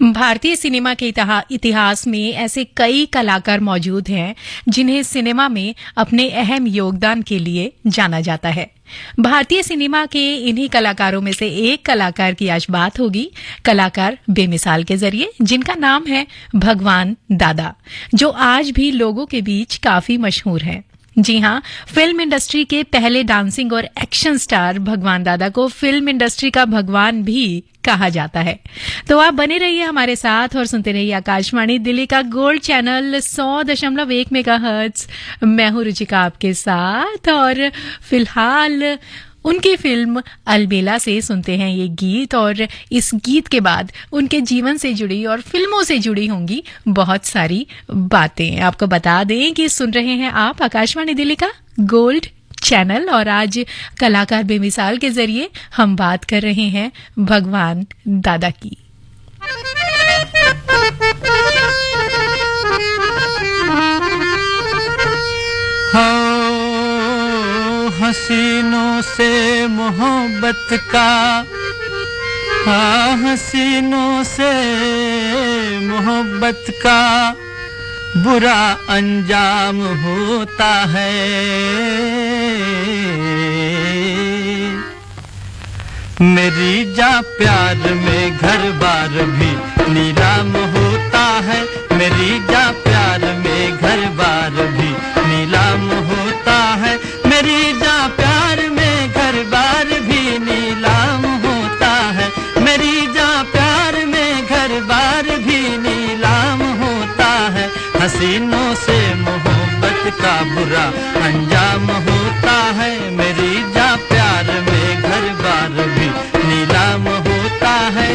भारतीय सिनेमा के इतिहास में ऐसे कई कलाकार मौजूद हैं जिन्हें सिनेमा में अपने अहम योगदान के लिए जाना जाता है। भारतीय सिनेमा के इन्हीं कलाकारों में से एक कलाकार की आज बात होगी, कलाकार बेमिसाल के जरिए, जिनका नाम है भगवान दादा, जो आज भी लोगों के बीच काफी मशहूर है। जी हाँ, फिल्म इंडस्ट्री के पहले डांसिंग और एक्शन स्टार भगवान दादा को फिल्म इंडस्ट्री का भगवान भी कहा जाता है। तो आप बने रहिए हमारे साथ और सुनते रहिए आकाशवाणी दिल्ली का गोल्ड चैनल 100.1 मेगाहर्ट्ज। मैं हूं रुचिका आपके साथ और फिलहाल उनकी फिल्म अलबेला से सुनते हैं ये गीत, और इस गीत के बाद उनके जीवन से जुड़ी और फिल्मों से जुड़ी होंगी बहुत सारी बातें। आपको बता दें कि सुन रहे हैं आप आकाशवाणी दिल्ली का गोल्ड चैनल, और आज कलाकार बेमिसाल के जरिए हम बात कर रहे हैं भगवान दादा की। हसीनों से मोहब्बत का, हाँ हसीनों से मोहब्बत का बुरा अंजाम होता है। मेरी जा प्यार में घर बार भी नीलाम होता है। मेरी जा प्यार में घर बार भी नीलाम होता है। मेरी जा प्यार में घर बार भी नीलाम होता है। मेरी जा प्यार में घर बार भी नीलाम होता है। हसीनों से मोहब्बत का बुरा अंजाम होता है। मेरी जा प्यार में घर बार भी नीलाम होता है।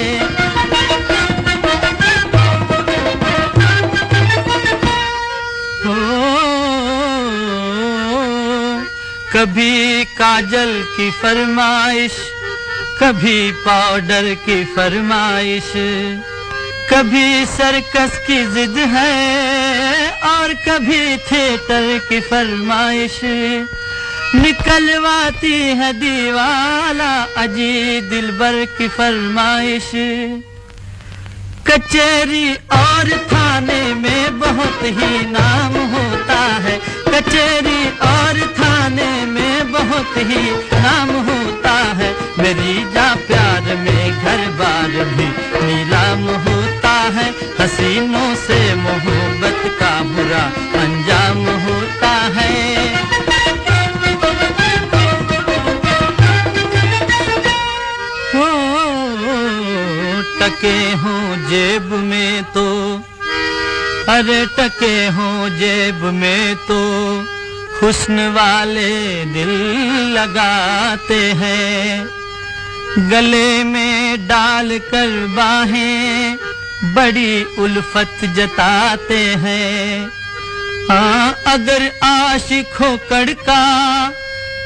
कभी काजल की फरमाइश, कभी पाउडर की फरमाइश, कभी सर्कस की जिद है और कभी थिएटर की फरमाइश। निकलवाती है दीवाला अजी दिलबर की फरमाइश। कचहरी और थाने में बहुत ही नाम होता है। कचहरी और थाने में बहुत ही नाम होता है। मेरी जा प्यार में घर बार भी नीलाम होता है। हसीनों से मोहब्बत का बुरा अंजाम होता है। टके हों जेब में तो, अरे टके हों जेब में तो हुस्न वाले दिल लगाते हैं। गले में डाल कर बाहें बड़ी उल्फत जताते हैं। हाँ अगर आशिक हो कड़का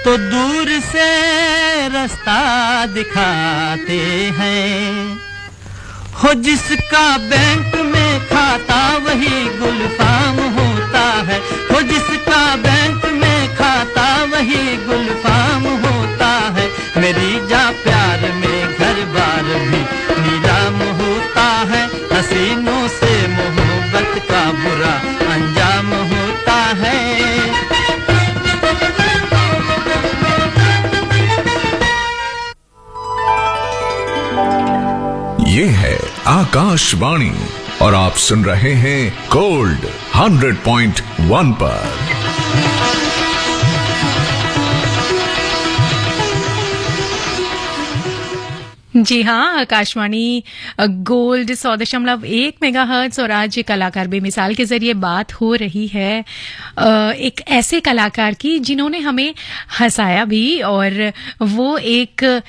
तो दूर से रास्ता दिखाते हैं। हो जिसका बैंक में खाता वही गुलफाम होता है। हो जिसका बैंक में खाता वही गुलफाम होता है। मेरी जा प्यार में घर बार भी नीलाम होता है। हसीनों से मोहब्बत का बुरा अंजाम होता है। ये है आकाशवाणी और आप सुन रहे हैं गोल्ड 100.1 पर। जी हाँ, आकाशवाणी गोल्ड 100.1 मेगाहर्ट्ज, और आज कलाकार बेमिसाल के जरिए बात हो रही है एक ऐसे कलाकार की जिन्होंने हमें हंसाया भी, और वो एक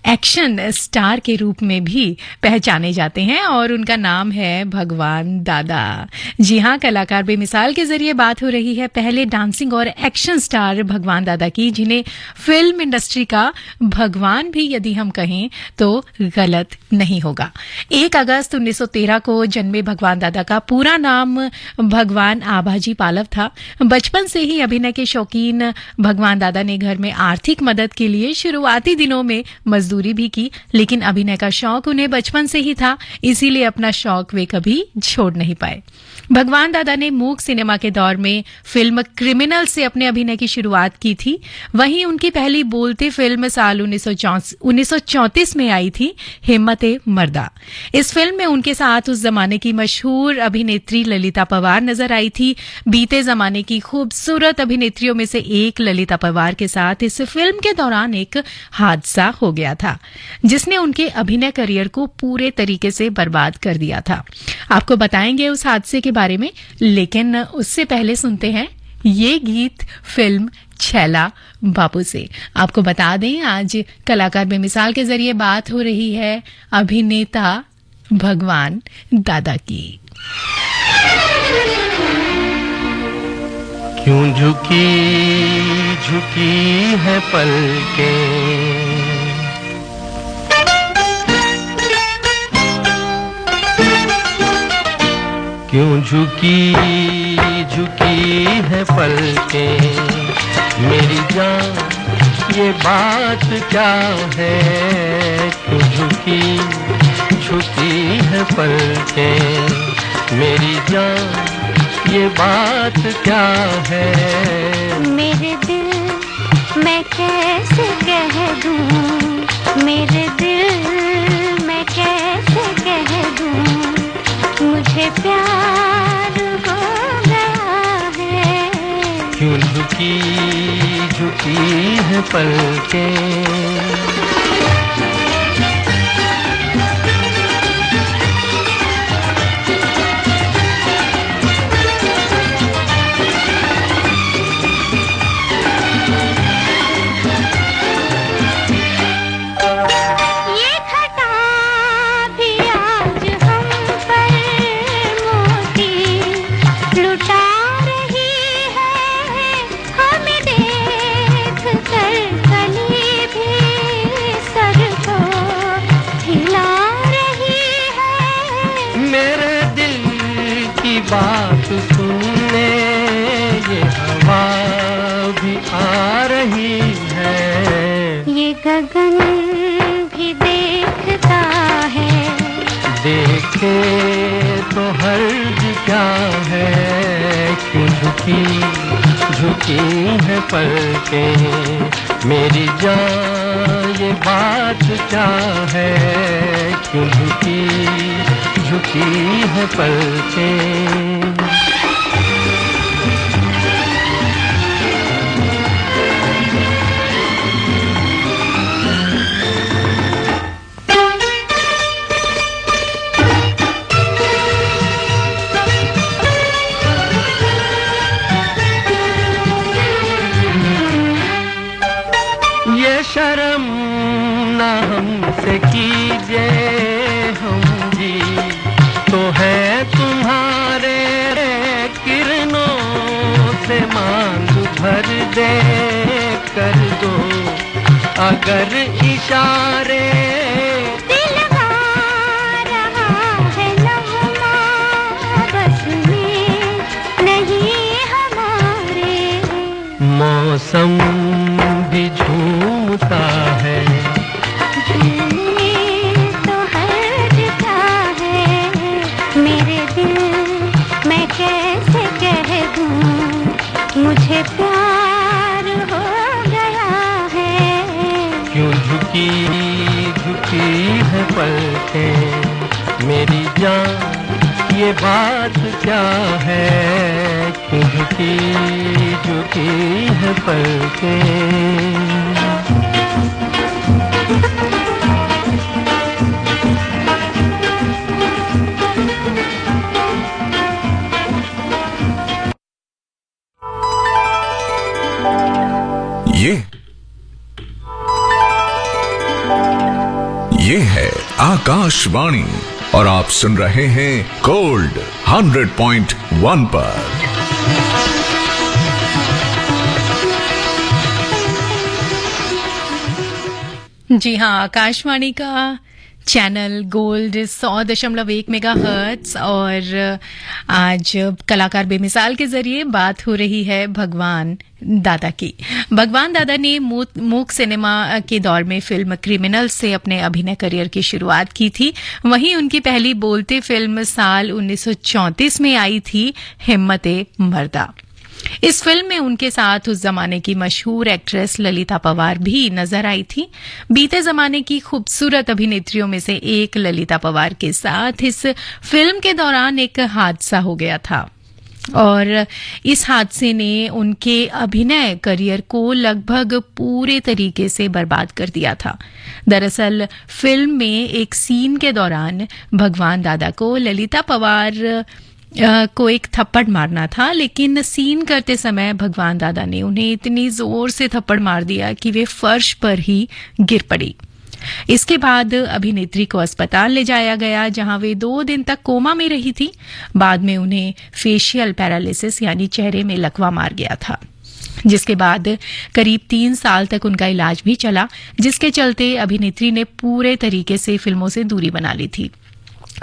एक्शन स्टार के रूप में भी पहचाने जाते हैं, और उनका नाम है भगवान दादा। जी हाँ, कलाकार बेमिसाल के जरिए बात हो रही है पहले डांसिंग और एक्शन स्टार भगवान दादा की, जिन्हें फिल्म इंडस्ट्री का भगवान भी यदि हम कहें तो गलत नहीं होगा। 1 अगस्त 1913 को जन्मे भगवान दादा का पूरा नाम भगवान आभाजी पालव था। बचपन से ही अभिनय के शौकीन भगवान दादा ने घर में आर्थिक मदद के लिए शुरुआती दिनों में मजदूरी मजदूरी भी की, लेकिन अभिनय का शौक उन्हें बचपन से ही था, इसीलिए अपना शौक वे कभी छोड़ नहीं पाए। भगवान दादा ने मूक सिनेमा के दौर में फिल्म क्रिमिनल से अपने अभिनय की शुरुआत की थी। वहीं उनकी पहली बोलती फिल्म साल 1934 में आई थी, हिम्मते मर्दा। इस फिल्म में उनके साथ उस जमाने की मशहूर अभिनेत्री ललिता पवार नजर आई थी। बीते जमाने की खूबसूरत अभिनेत्रियों में से एक ललिता पवार के साथ इस फिल्म के दौरान एक हादसा हो गया था, जिसने उनके अभिनय करियर को पूरे तरीके से बर्बाद कर दिया था। आपको बताएंगे उस हादसे के बारे में, लेकिन उससे पहले सुनते हैं ये गीत फिल्म छैला बापू से। आपको बता दें, आज कलाकार बेमिसाल के जरिए बात हो रही है अभिनेता भगवान दादा की। क्यों झुकी झुकी है पलकें, क्यों झुकी झुकी है पलकें मेरी जान, ये बात क्या है। क्यों झुकी झुकी है पलकें मेरी जान, ये बात क्या है। मेरे दिल मैं कैसे कह दूं, मेरे दिल मैं कैसे कह दूं, मुझे प्यार हो गया है। क्यों झुकी झुकी है पलकें। बात सुनने ये हवा भी आ रही है, ये गगन भी देखता है। देखे तो हर्ज क्या है। क्यों झुकी झुकी है पलकें मेरी जान, ये बात क्या है। क्यों झुकी झुकी है पलकें। ये शर्म ना हमसे कीजिए, हम जी तो है तुम्हारे। किरणों से मांग भर दे कर दो अगर इशारे। दिल आ रहा है लम्हा, बस में नहीं हमारे। मौसम भी झूमता है, तो हटता है। मेरे दिल मैं कैसे कह दूं, मुझे प्यार हो गया है। क्यों झुकी झुकी है पलकें मेरी जान, ये बात क्या है। क्यों झुकी झुकी है पलकें। ये है आकाशवाणी और आप सुन रहे हैं गोल्ड 100.1 पर। जी हाँ, आकाशवाणी का चैनल गोल्ड 100.1 मेगाहर्ट्ज और आज कलाकार बेमिसाल के जरिए बात हो रही है भगवान दादा की। भगवान दादा ने मूक सिनेमा के दौर में फिल्म क्रिमिनल से अपने अभिनय करियर की शुरुआत की थी। वहीं उनकी पहली बोलते फिल्म साल 1934 में आई थी हिम्मते मर्दा। इस फिल्म में उनके साथ उस जमाने की मशहूर एक्ट्रेस ललिता पवार भी नजर आई थी। बीते जमाने की खूबसूरत अभिनेत्रियों में से एक ललिता पवार के साथ इस फिल्म के दौरान एक हादसा हो गया था और इस हादसे ने उनके अभिनय करियर को लगभग पूरे तरीके से बर्बाद कर दिया था। दरअसल फिल्म में एक सीन के दौरान भगवान दादा को ललिता पवार को एक थप्पड़ मारना था, लेकिन सीन करते समय भगवान दादा ने उन्हें इतनी जोर से थप्पड़ मार दिया कि वे फर्श पर ही गिर पड़ी। इसके बाद अभिनेत्री को अस्पताल ले जाया गया, जहां वे 2 दिन तक कोमा में रही थी। बाद में उन्हें फेशियल पैरालिसिस यानी चेहरे में लकवा मार गया था, जिसके बाद करीब 3 साल तक उनका इलाज भी चला, जिसके चलते अभिनेत्री ने पूरे तरीके से फिल्मों से दूरी बना ली थी।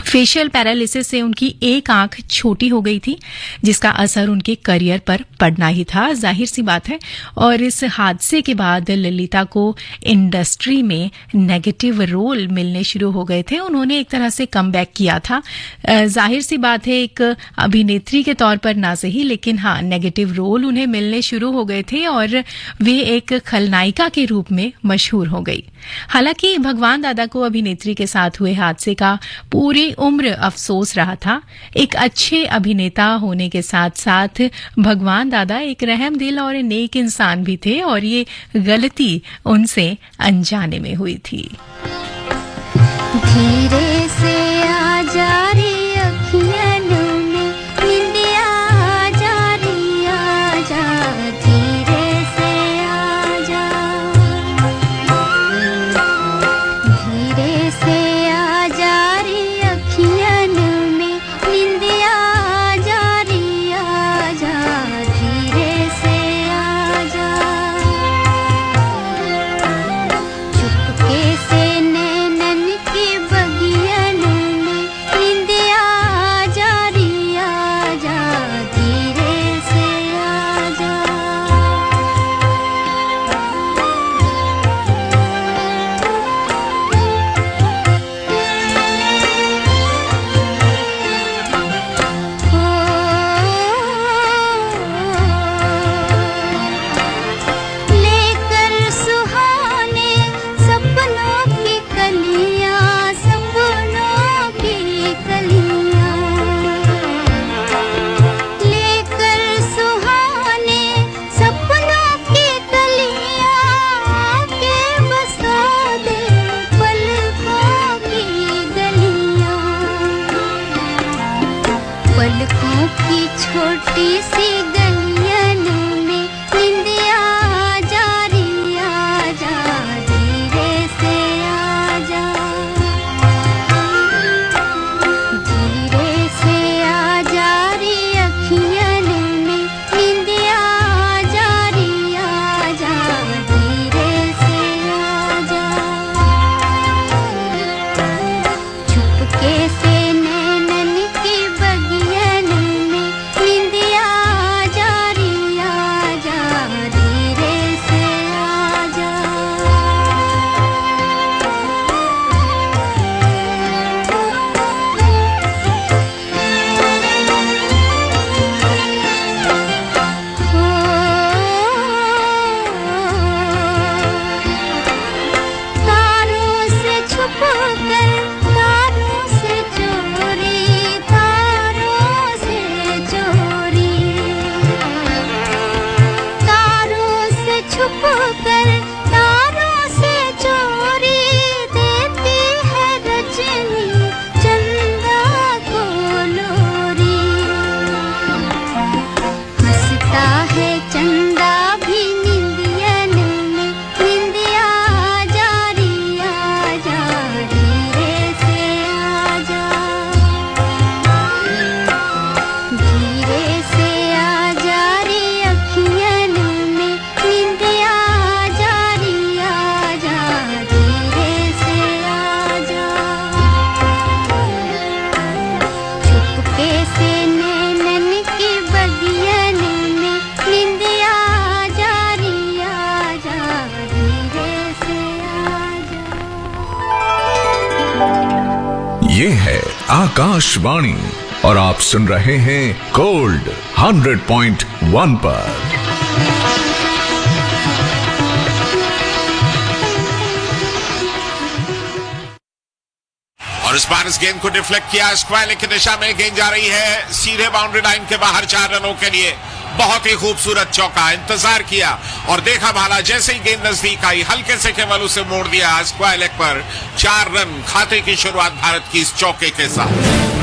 फेशियल पैरालिसिस से उनकी एक आंख छोटी हो गई थी, जिसका असर उनके करियर पर पड़ना ही था, जाहिर सी बात है। और इस हादसे के बाद ललिता को इंडस्ट्री में नेगेटिव रोल मिलने शुरू हो गए थे। उन्होंने एक तरह से कमबैक किया था। जाहिर सी बात है, एक अभिनेत्री के तौर पर ना सही, लेकिन हाँ, नेगेटिव रोल उन्हें मिलने शुरू हो गए थे और वे एक खलनायिका के रूप में मशहूर हो गई। हालांकि भगवान दादा को अभिनेत्री के साथ हुए हादसे का पूरी उम्र अफसोस रहा था। एक अच्छे अभिनेता होने के साथ साथ भगवान दादा एक रहमदिल और नेक इंसान भी थे और ये गलती उनसे अनजाने में हुई थी। धीरे से आ जा रे अखियन में निंदिया आ जा रे आ जा, धीरे से आ जा, धीरे से आ जा रे अखियन में निंदिया आ जा रे आ जा, धीरे से आ जा, चुपके से नैनन की बगियन में निंदिया आ जा रे आ जा, धीरे से आ जा। लेकर सुहाने सपनों की कलियां, सपनों की कलियां, लेकर सुहाने सपनों की कलियां, के बसा दे पलकों की गलियां, पलकों की छोटी सी गलियन में निंदिया आ जा रे आ जा, धीरे से आ जा, धीरे से आ जा रे अखियन में निंदिया आ जा रे आ जा, धीरे से आ जा, चुपके से नैनन की बगियन में निंदिया आ आकाशवाणी और आप सुन रहे हैं गोल्ड 100.1 पर। और इस बार इस गेंद को डिफ्लेक्ट किया, स्क्वायर लेग की दिशा में गेंद जा रही है सीधे बाउंड्री लाइन के बाहर 4 रनों के लिए। बहुत ही खूबसूरत चौका, इंतजार किया और देखा भाला, जैसे ही गेंद नजदीक आई हल्के से केवल उसे मोड़ दिया स्क्वायर लेग पर। 4 रन, खाते की शुरुआत भारत की इस चौके के साथ।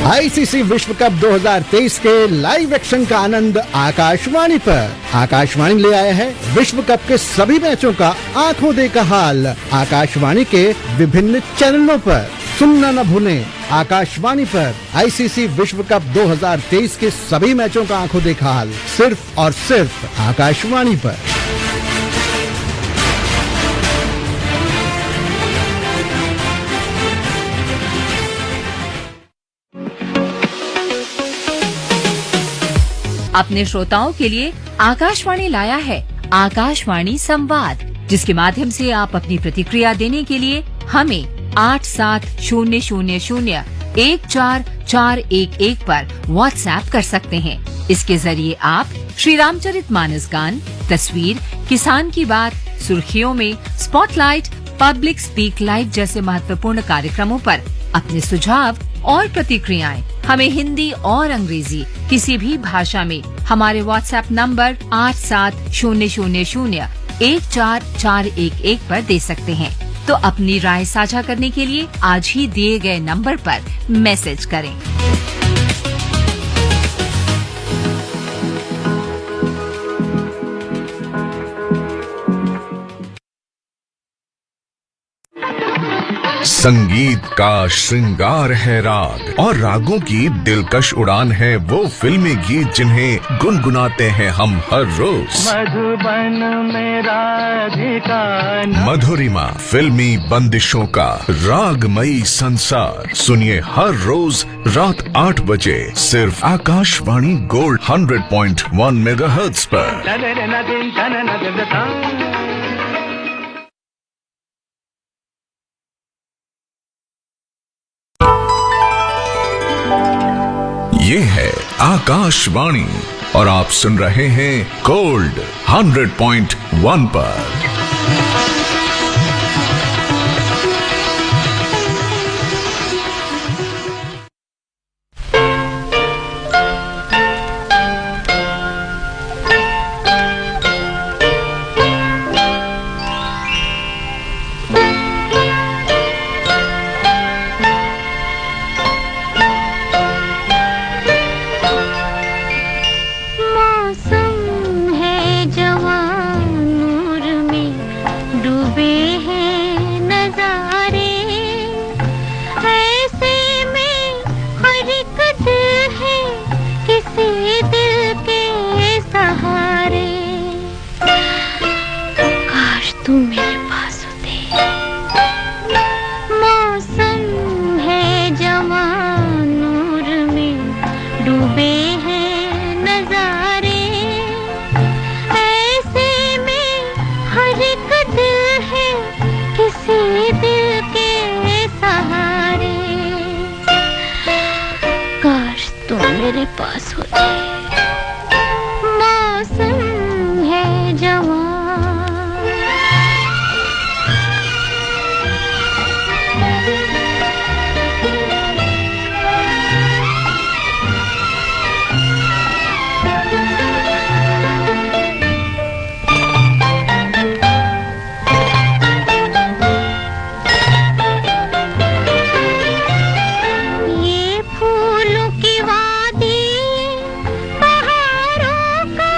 आईसीसी विश्व कप 2023 के लाइव एक्शन का आनंद आकाशवाणी पर। आकाशवाणी ले आया है विश्व कप के सभी मैचों का आंखों देखा हाल। आकाशवाणी के विभिन्न चैनलों पर सुनना न भूलें। आकाशवाणी पर आईसीसी विश्व कप 2023 के सभी मैचों का आंखों देखा हाल, सिर्फ और सिर्फ आकाशवाणी पर। अपने श्रोताओं के लिए आकाशवाणी लाया है आकाशवाणी संवाद, जिसके माध्यम से आप अपनी प्रतिक्रिया देने के लिए हमें 8700014411 पर व्हाट्सएप कर सकते हैं। इसके जरिए आप श्री रामचरितमानस गान, तस्वीर, किसान की बात, सुर्खियों में स्पॉटलाइट, पब्लिक स्पीक लाइव जैसे महत्वपूर्ण कार्यक्रमों पर अपने सुझाव और प्रतिक्रियाएं हमें हिंदी और अंग्रेजी किसी भी भाषा में हमारे व्हाट्सएप नंबर 8700014411 पर दे सकते हैं। तो अपनी राय साझा करने के लिए आज ही दिए गए नंबर पर मैसेज करें। संगीत का श्रृंगार है राग और रागों की दिलकश उड़ान है वो फिल्मी गीत जिन्हें गुनगुनाते हैं हम हर रोज। मधुबन में राधिका मधुरिमा फिल्मी बंदिशों का रागमयी संसार सुनिए हर रोज रात 8 बजे सिर्फ आकाशवाणी गोल्ड 100.1 मेगाहर्ट्ज पर। ये है आकाशवाणी और आप सुन रहे हैं गोल्ड 100.1 पर। फूलों की वादी, बहारों का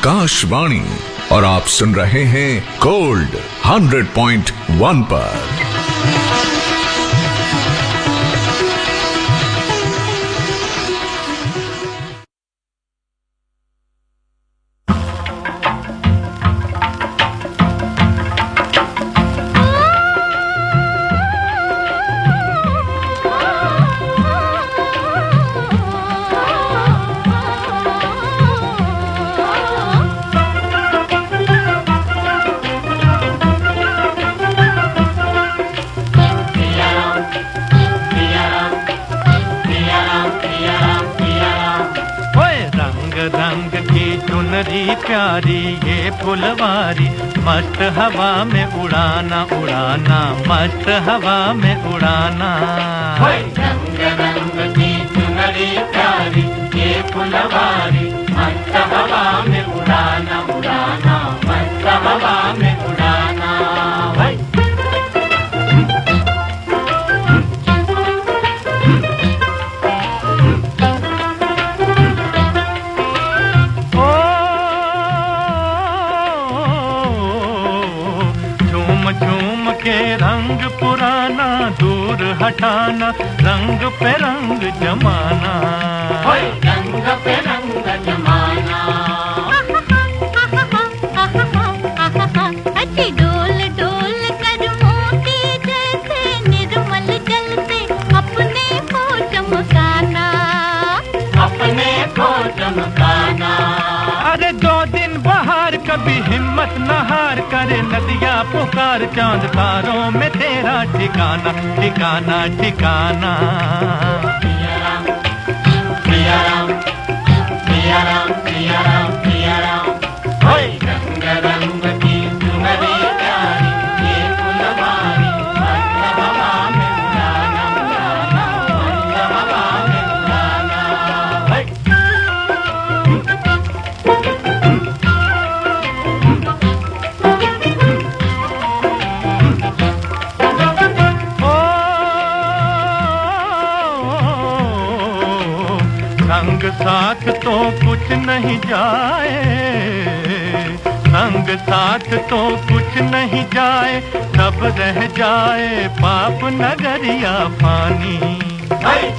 आकाशवाणी और आप सुन रहे हैं गोल्ड 100.1 पर। रंग की चुनरी प्यारी ये फुलवारी, मस्त हवा में उड़ाना उड़ाना, मस्त हवा में उड़ाना। रंग रंग की चुनरी प्यारी ये फुलवारी, मस्त हवा में उड़ाना उड़ाना, मस्त हवा में उड़ाना। झूम के रंग पुराना दूर हटाना, रंग पे रंग जमाना, रंग पे रंग जमाना। अच्छी डोल डोल कर मोती जैसे निर्मल जल से अपने को चमकाना, अपने को चमकाना। अरे 2 दिन बाहर कभी हिम्मत न हार करे, नदियाँ पुकार चांद तारों में तेरा ठिकाना ठिकाना ठिकाना। प्रिया राम प्रिया राम प्रिया राम प्रिया राम प्रिया राम। रंग रंग की चुनरी प्यारी ये फुलवारी, मस्त हवा में उड़ाना उड़ाना, मस्त हवा में उड़ाना। संग साथ तो कुछ नहीं जाए, संग साथ तो कुछ नहीं जाए, सब रह जाए पाप नगरिया पानी,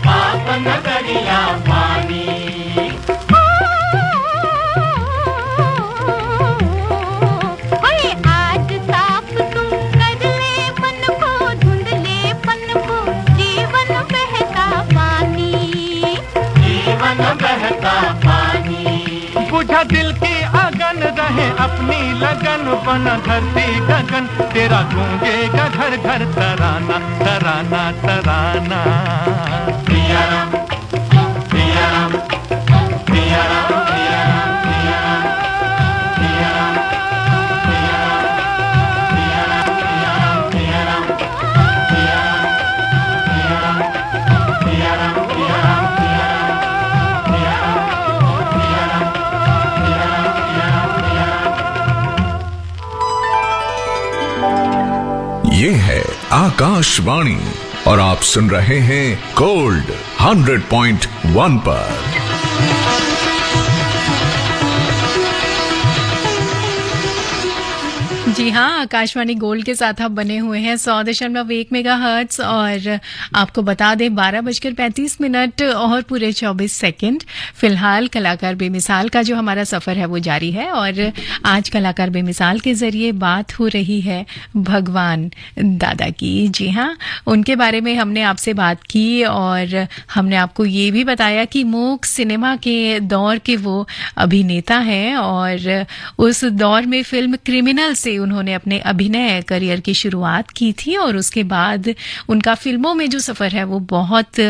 पाप नगरिया पानी। आज साफ तू कर ले मन को, धुंध ले पन को, जीवन बहता पानी, जीवन बहता पानी। बुझा दिल की अगन रहे अपनी लगन, बना धरती गगन तेरा गूंजेगा घर घर तराना तराना तराना। प्रिया राम प्रिया राम प्रिया राम प्रिया राम प्रिया राम प्रिया राम प्रिया राम प्रिया राम प्रिया राम प्रिया राम प्रिया राम प्रिया राम प्रिया राम प्रिया राम। ये है आकाशवाणी और आप सुन रहे हैं गोल्ड 100.1 पर। जी हाँ, आकाशवाणी गोल्ड के साथ आप बने हुए हैं 100.1 मेगाहर्ट्ज और आपको बता दें 12:35 और पूरे 24 सेकंड। फिलहाल कलाकार बेमिसाल का जो हमारा सफर है वो जारी है और आज कलाकार बेमिसाल के जरिए बात हो रही है भगवान दादा की। जी हाँ, उनके बारे में हमने आपसे बात की और हमने आपको ये भी बताया कि मूक सिनेमा के दौर के वो अभिनेता हैं और उस दौर में फिल्म क्रिमिनल से उन्होंने अपने अभिनय करियर की शुरुआत की थी और उसके बाद उनका फिल्मों में जो सफर है वो बहुत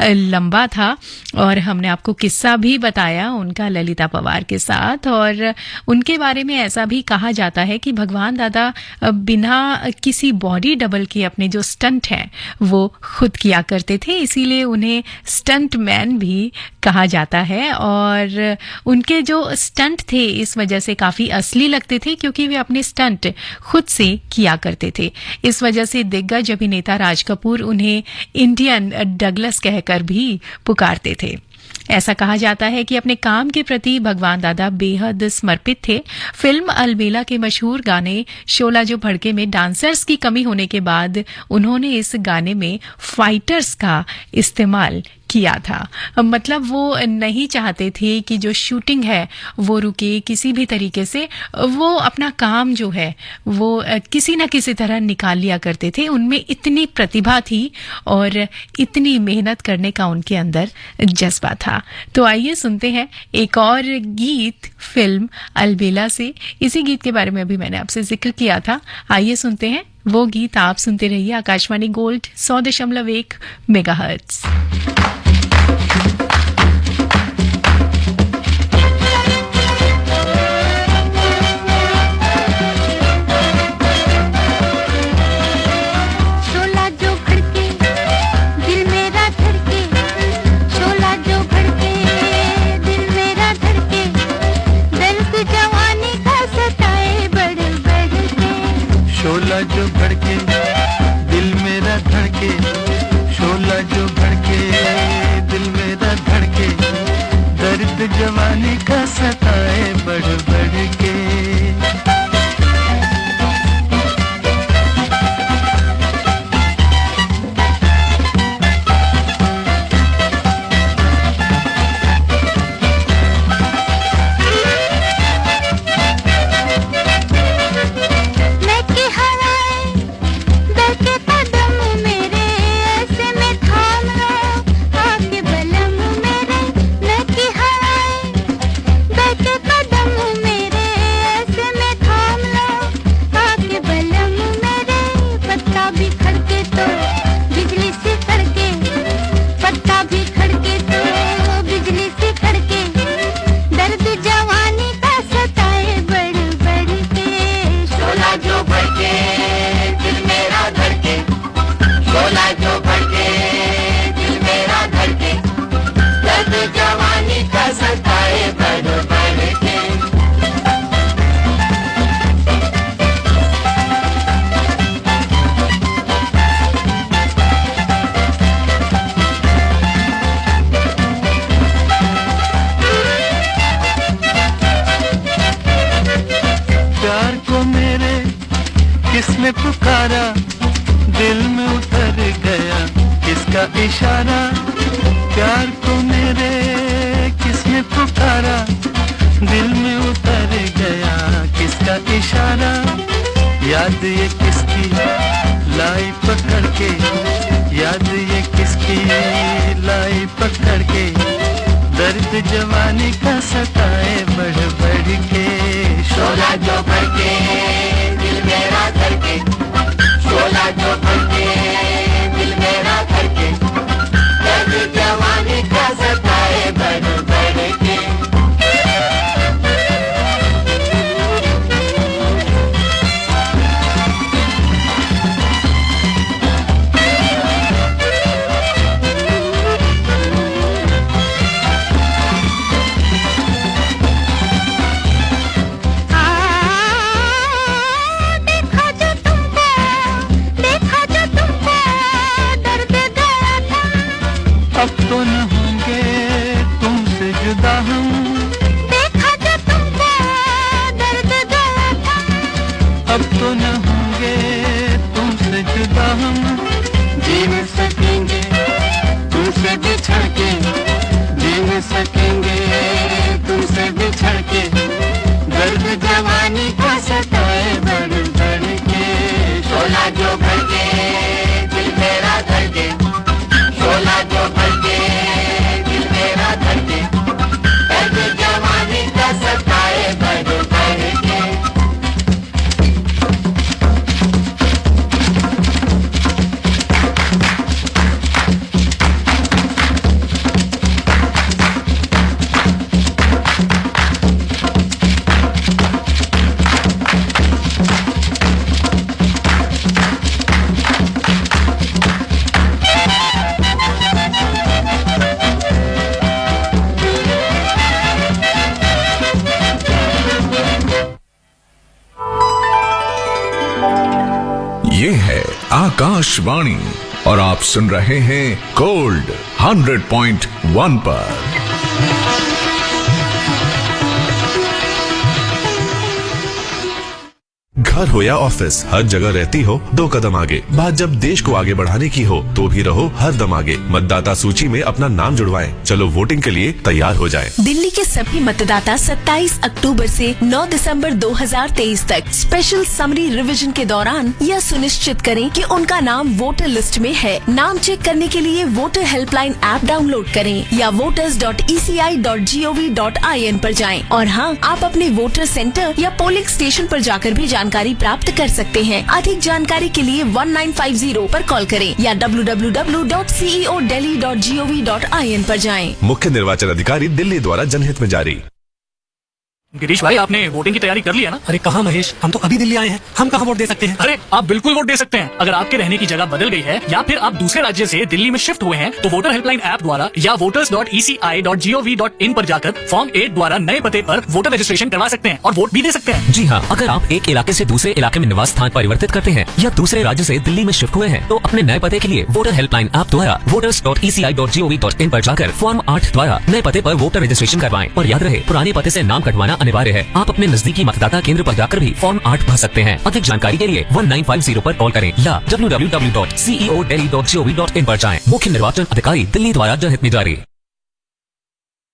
लंबा था और हमने आपको किस्सा भी बताया उनका ललिता पवार के साथ। और उनके बारे में ऐसा भी कहा जाता है कि भगवान दादा बिना किसी बॉडी डबल के अपने जो स्टंट हैं वो खुद किया करते थे, इसीलिए उन्हें स्टंट मैन भी कहा जाता है। और उनके जो स्टंट थे इस वजह से काफी असली लगते थे क्योंकि वे अपने स्टंट खुद से किया करते थे। इस वजह से दिग्गज अभिनेता राज कपूर उन्हें इंडियन डगलस कहकर भी पुकारते थे। ऐसा कहा जाता है कि अपने काम के प्रति भगवान दादा बेहद समर्पित थे। फिल्म अलबेला के मशहूर गाने शोला जो भड़के में डांसर्स की कमी होने के बाद उन्होंने इस गाने में फाइटर्स का इस्तेमाल किया था। मतलब वो नहीं चाहते थे कि जो शूटिंग है वो रुके किसी भी तरीके से, वो अपना काम जो है वो किसी न किसी तरह निकाल लिया करते थे। उनमें इतनी प्रतिभा थी और इतनी मेहनत करने का उनके अंदर जज्बा था। तो आइए सुनते हैं एक और गीत फिल्म अलबेला से। इसी गीत के बारे में अभी मैंने आपसे जिक्र किया था। आइए सुनते हैं वो गीत। आप सुनते रहिए आकाशवाणी गोल्ड 100.1 मेगाहर्ट्ज। शोला जो भड़के दिल मेरा धड़के, शोला जो भड़के दिल मेरा धड़के, दर्द जवानी का सताए बढ़ बढ़ के। किसने पुकारा दिल में उतर गया किसका इशारा, प्यार को मेरे किसने पुकारा दिल में उतर गया किसका इशारा। याद ये किसकी लाई पकड़ के, याद ये किसकी लाई पकड़ के, दर्द जवानी का सताए बढ़ बढ़ के। शोला जो भड़के दिल मेरा धड़के, शोला जो भड़के दिल मेरा धड़के, दर्द जवानी का सताए बढ़ बढ़ के। अब तो न होंगे तुमसे जुदा हम, देखा जो तुमको दर्द गया था। अब तो न होंगे तुमसे जुदा हम, जी न सकेंगे तुमसे बिछड़ के, जी न सकेंगे तुमसे बिछड़ के, दर्द जवानी का सताए बढ़ बढ़ के। शोला जो भड़के दिल मेरा धड़के, शोला जो भड़के दिल मेरा धड़के, दर्द जवानी का सताए बढ़ बढ़ के। ये है आकाशवाणी और आप सुन रहे हैं गोल्ड 100.1 पर। घर हो या ऑफिस, हर जगह रहती हो 2 कदम आगे। बात जब देश को आगे बढ़ाने की हो तो भी रहो हर दम आगे। मतदाता सूची में अपना नाम जुड़वाएं। चलो वोटिंग के लिए तैयार हो जाएं। दिल्ली के सभी मतदाता 27 अक्टूबर से 9 दिसंबर 2023 तक स्पेशल समरी रिवीजन के दौरान यह सुनिश्चित करें कि उनका नाम वोटर लिस्ट में है। नाम चेक करने के लिए वोटर हेल्पलाइन ऐप डाउनलोड करें या voters.eci.gov.in पर जाएं। और हाँ, आप अपने वोटर सेंटर या पोलिंग स्टेशन पर जाकर भी जानकारी प्राप्त कर सकते हैं। अधिक जानकारी के लिए 1950 पर कॉल करें या www.ceodelhi.gov.in पर जाएं। मुख्य निर्वाचन अधिकारी दिल्ली द्वारा जनहित में जारी। गिरीश भाई, आपने वोटिंग की तैयारी कर ली है ना? अरे कहाँ महेश, हम तो अभी दिल्ली आए हैं, हम कहाँ वोट दे सकते हैं? अरे आप बिल्कुल वोट दे सकते हैं। अगर आपके रहने की जगह बदल गई है या फिर आप दूसरे राज्य से दिल्ली में शिफ्ट हुए हैं तो वोटर हेल्पलाइन ऐप द्वारा या voters.eci.gov.in पर जाकर फॉर्म 8 द्वारा नए पते पर वोटर रजिस्ट्रेशन करवा सकते हैं और वोट भी दे सकते हैं। जी हाँ, अगर आप एक इलाके से दूसरे इलाके में निवास स्थान परिवर्तित करते हैं या दूसरे राज्य से दिल्ली में शिफ्ट हुए हैं तो अपने नए पते के लिए वोटर हेल्पलाइन ऐप द्वारा voters.eci.gov.in पर जाकर फॉर्म 8 द्वारा नए पते पर वोटर रजिस्ट्रेशन करवाएं। और याद रहे, पुराने पते से नाम कटवाना अनिवार्य है। आप अपने नजदीकी मतदाता केंद्र पर जाकर भी फॉर्म 8 भर सकते हैं। अधिक जानकारी के लिए 1950 पर कॉल करें या www.ceodelhi.gov.in पर जाएं। मुख्य निर्वाचन अधिकारी दिल्ली द्वारा जनहित में जारी।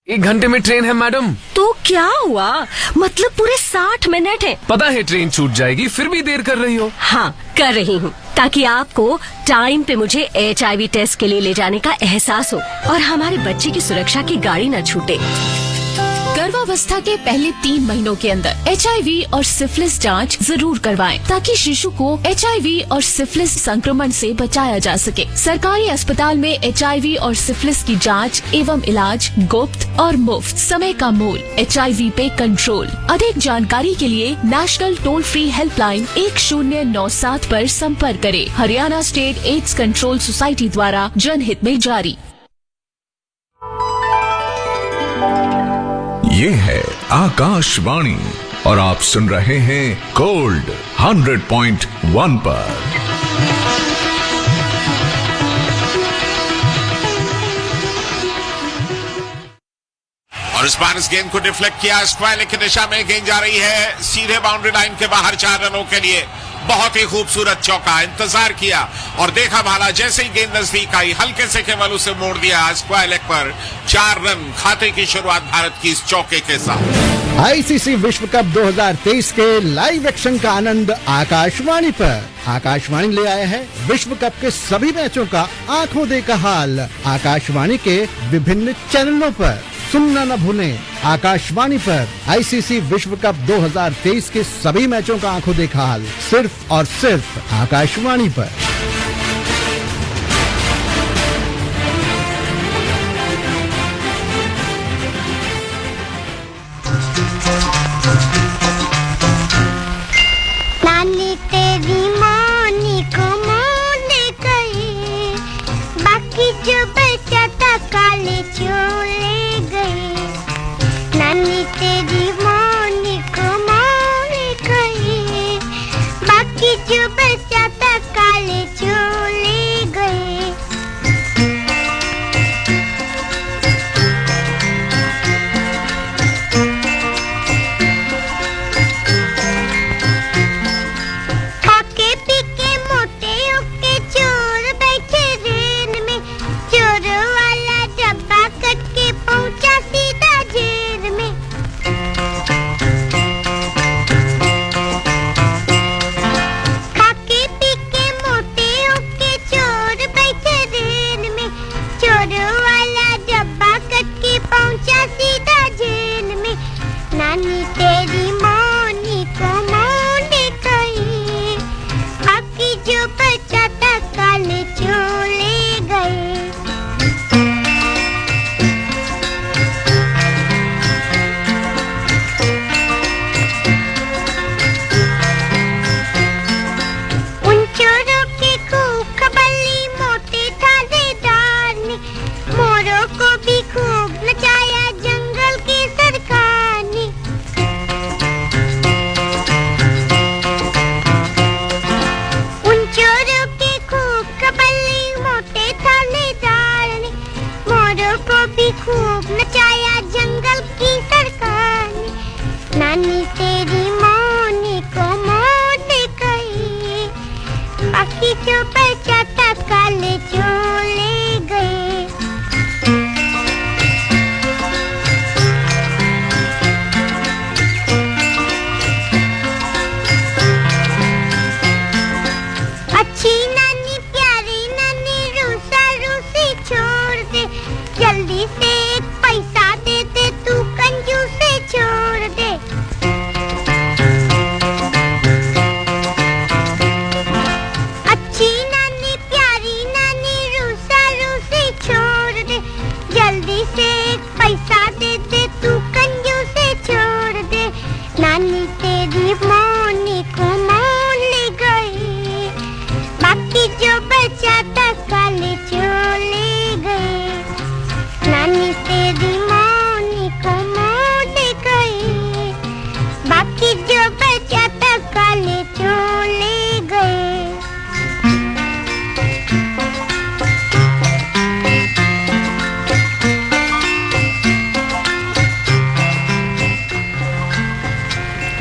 1 घंटे में ट्रेन है मैडम। तो क्या हुआ, मतलब पूरे 60 मिनट है। पता है ट्रेन छूट जाएगी, फिर भी देर कर रही हो। हाँ, कर रही हूँ ताकि आपको टाइम पे मुझे HIV टेस्ट के लिए ले जाने का एहसास हो और हमारे बच्चे की सुरक्षा की गाड़ी न छूटे। गर्भावस्था के पहले 3 महीनों के अंदर HIV और सिफिलिस जांच जरूर करवाएं ताकि शिशु को HIV और सिफिलिस संक्रमण से बचाया जा सके। सरकारी अस्पताल में HIV और सिफिलिस की जांच एवं इलाज गुप्त और मुफ्त। समय का मोल HIV पे कंट्रोल। अधिक जानकारी के लिए नेशनल टोल फ्री हेल्पलाइन 1097 पर संपर्क करें। Haryana state AIDS control society द्वारा जनहित में जारी। ये है आकाशवाणी और आप सुन रहे हैं गोल्ड 100.1 पर। और इस बार इस गेंद को डिफ्लेक्ट किया, स्क्वायर की दिशा में गेंद जा रही है सीधे बाउंड्री लाइन के बाहर 4 रनों के लिए। बहुत ही खूबसूरत चौका, इंतजार किया और देखा भाला, जैसे ही गेंद नजदीक आई हल्के से केवल उसे मोड़ दिया स्क्वायर लेग पर। 4 रन खाते की शुरुआत भारत की इस चौके के साथ। ICC विश्व कप 2023 के लाइव एक्शन का आनंद आकाशवाणी पर। आकाशवाणी ले आया है विश्व कप के सभी मैचों का आंखों देखा हाल। आकाशवाणी के विभिन्न चैनलों पर सुनना न भूलें। आकाशवाणी पर ICC विश्व कप 2023 के सभी मैचों का आंखों देखा हाल सिर्फ और सिर्फ आकाशवाणी पर। नानी तेरी मानी को मोने गई, बाकी जो बचा था काले चोले गए। नानी तेरी मानी को मोने गई, बाकी जो बचा था काले चोले गए। खाके पीके मोटे होके चोर बैठे रेल में, चोर वाला डब्बा कट के पहुंचा सीधा जेल में। खाके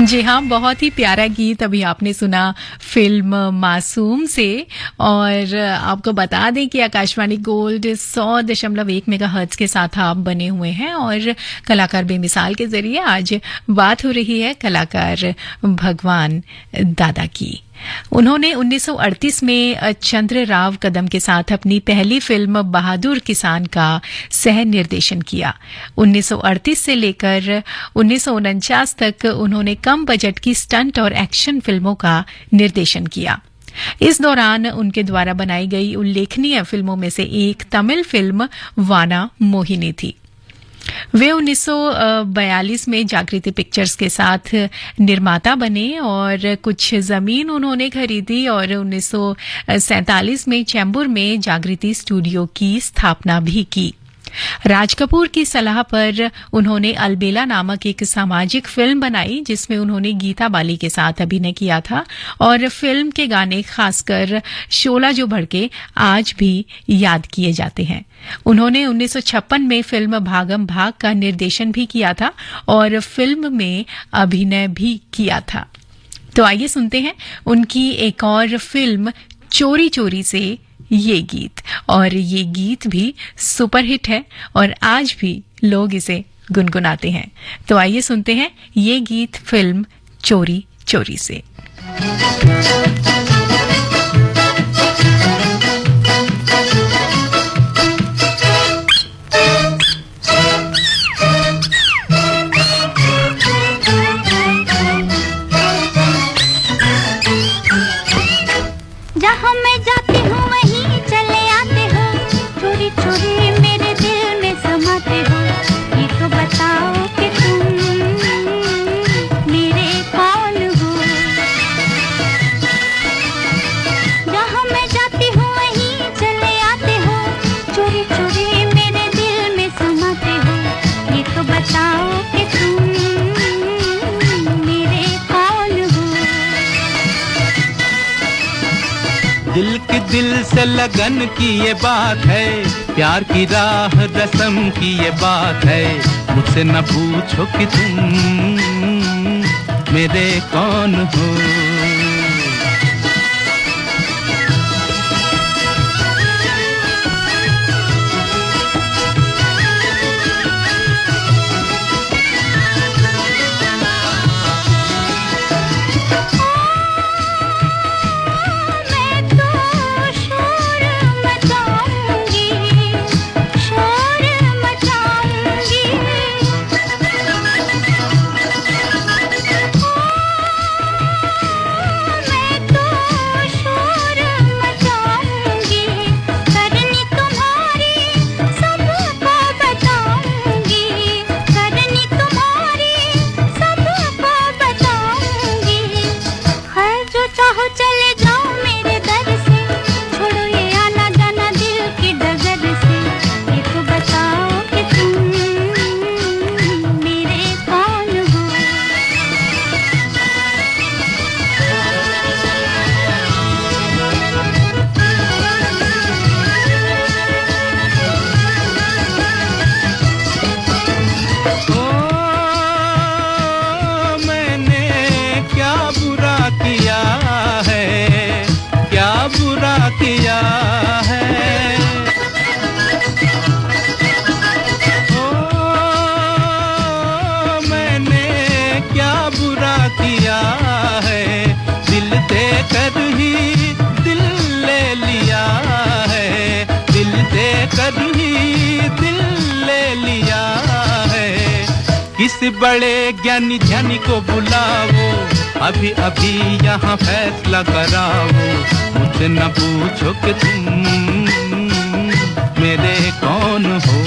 जी हाँ, बहुत ही प्यारा गीत अभी आपने सुना फिल्म मासूम से। और आपको बता दें कि आकाशवाणी गोल्ड 100.1 मेगाहर्ट्ज के साथ आप बने हुए हैं और कलाकार बेमिसाल के जरिए आज बात हो रही है कलाकार भगवान दादा की। उन्होंने 1938 में चंद्र राव कदम के साथ अपनी पहली फिल्म बहादुर किसान का सह निर्देशन किया। 1938 से लेकर 1949 तक उन्होंने कम बजट की स्टंट और एक्शन फिल्मों का निर्देशन किया। इस दौरान उनके द्वारा बनाई गई उल्लेखनीय फिल्मों में से एक तमिल फिल्म वाना मोहिनी थी। वे 1942 में जागृति पिक्चर्स के साथ निर्माता बने और कुछ जमीन उन्होंने खरीदी और 1947 में चैम्बूर में जागृति स्टूडियो की स्थापना भी की। राज कपूर की सलाह पर उन्होंने अलबेला नामक एक सामाजिक फिल्म बनाई जिसमें उन्होंने गीता बाली के साथ अभिनय किया था और फिल्म के गाने खासकर शोला जो भड़के आज भी याद किए जाते हैं। उन्होंने 1956 में फिल्म भागम भाग का निर्देशन भी किया था और फिल्म में अभिनय भी किया था। तो आइए सुनते हैं उनकी एक और फिल्म चोरी चोरी से ये गीत। और ये गीत भी सुपरहिट है और आज भी लोग इसे गुनगुनाते हैं। तो आइए सुनते हैं ये गीत फिल्म चोरी चोरी से। जहाँ मैं जाती हूँ वहीं चले आते हो, चोरी चोरी मेरे दिल में समाते हो। ये तो बताओ कि तुम मेरे कौन हो। जहाँ मैं जाती हूँ वहीं चले आते हो, चोरी चोरी मेरे दिल में समाते हो। ये तो बताओ कि तुम मेरे कौन हो। दिल की दिल से लगन की ये बात है, प्यार की राह रस्म की ये बात है। मुझसे न पूछो कि तुम मेरे कौन हो। किसी बड़े ज्ञानी ध्यानी को बुलाओ, अभी अभी यहाँ फैसला कराओ। मुझसे न पूछो कि तुम मेरे कौन हो।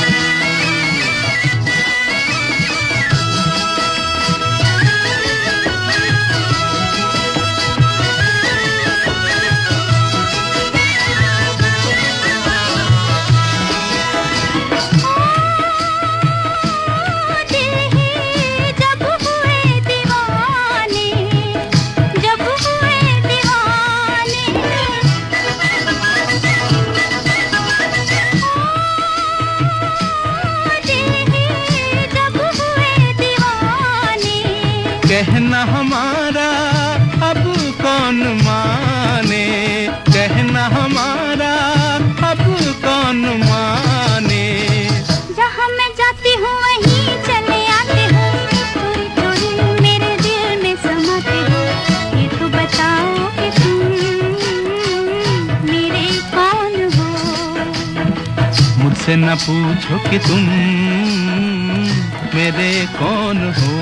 हमारा अब कौन माने, कहना हमारा अब कौन माने। जहाँ मैं जाती हूँ वहीं चले आते हो, थोड़ी थोड़ी मेरे दिल में समाते हो। ये तो बताओ कि तुम मेरे कौन हो। मुझसे न पूछो कि तुम मेरे कौन हो।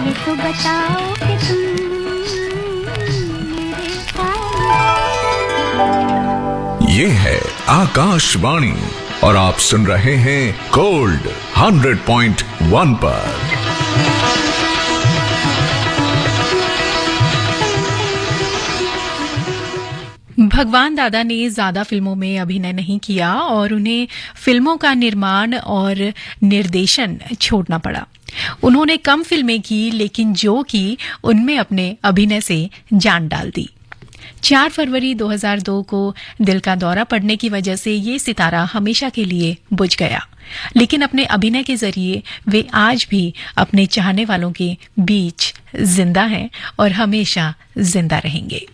ये तो बताओ कि तुम मेरे कौन हो। ये है आकाशवाणी और आप सुन रहे हैं गोल्ड 100.1 पर। भगवान दादा ने ज्यादा फिल्मों में अभिनय नहीं किया और उन्हें फिल्मों का निर्माण और निर्देशन छोड़ना पड़ा। उन्होंने कम फिल्में की, लेकिन जो की उनमें अपने अभिनय से जान डाल दी। 4 फरवरी 2002 को दिल का दौरा पड़ने की वजह से ये सितारा हमेशा के लिए बुझ गया, लेकिन अपने अभिनय के जरिए वे आज भी अपने चाहने वालों के बीच जिंदा हैं और हमेशा जिंदा रहेंगे।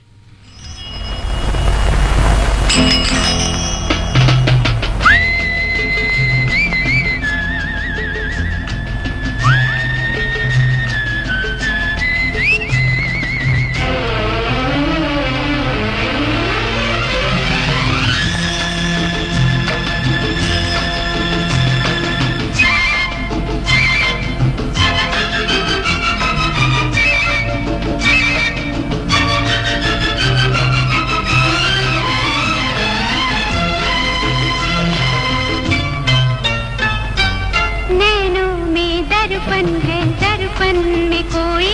दर्पण में कोई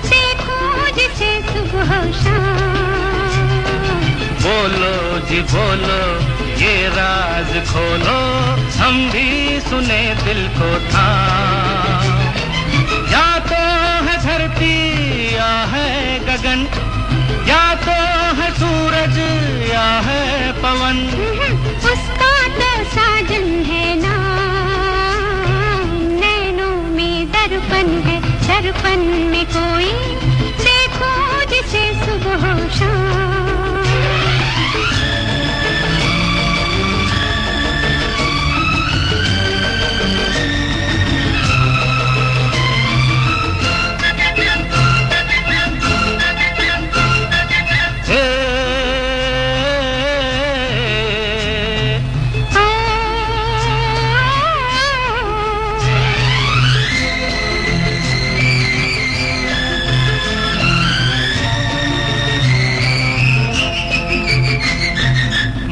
देखो जिसे सुबह शाम। बोलो जी बोलो ये राज खोलो, हम भी सुने दिल को थाम। या तो है धरती या है गगन, या तो है सूरज या है पवन। उसका तो साजन है नाम। नैनों में दर्पण है, दर्पण में कोई देखो जिसे सुबह शाम।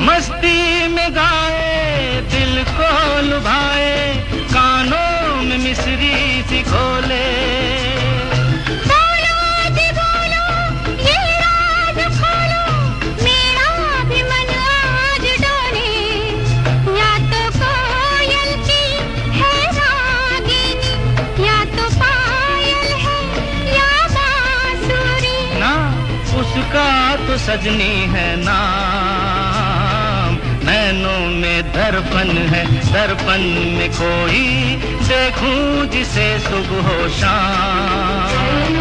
मस्ती में गाए दिल को लुभाए, कानों में मिश्री सी घोले। बोलो जी बोलो ये राज खोलो, मेरा भी मन आज डोले। या तो कोयल की है रागिनी, या तो पायल है या बांसुरी। ना उसका तो सजनी है नाम। नैनों में दर्पण है, दर्पण में कोई देखूं जिसे सुबह हो शाम।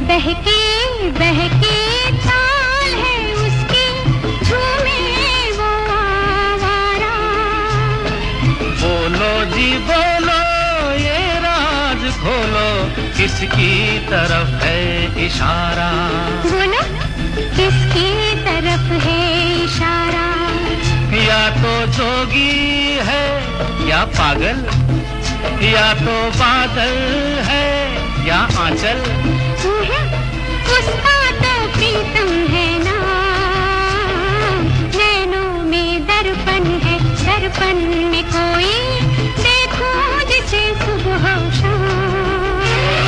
बहके बहके चाल है उसकी, झूमे वो आवारा। बोलो जी बोलो ये राज खोलो, किसकी तरफ है इशारा। बोलो किसकी तरफ है इशारा। या तो जोगी है या पागल, या तो बादल है या आंचल। उसका तो प्रीतम है नाम। नैनों में दर्पण है, दर्पण में कोई देखो जिसे सुबह शाम।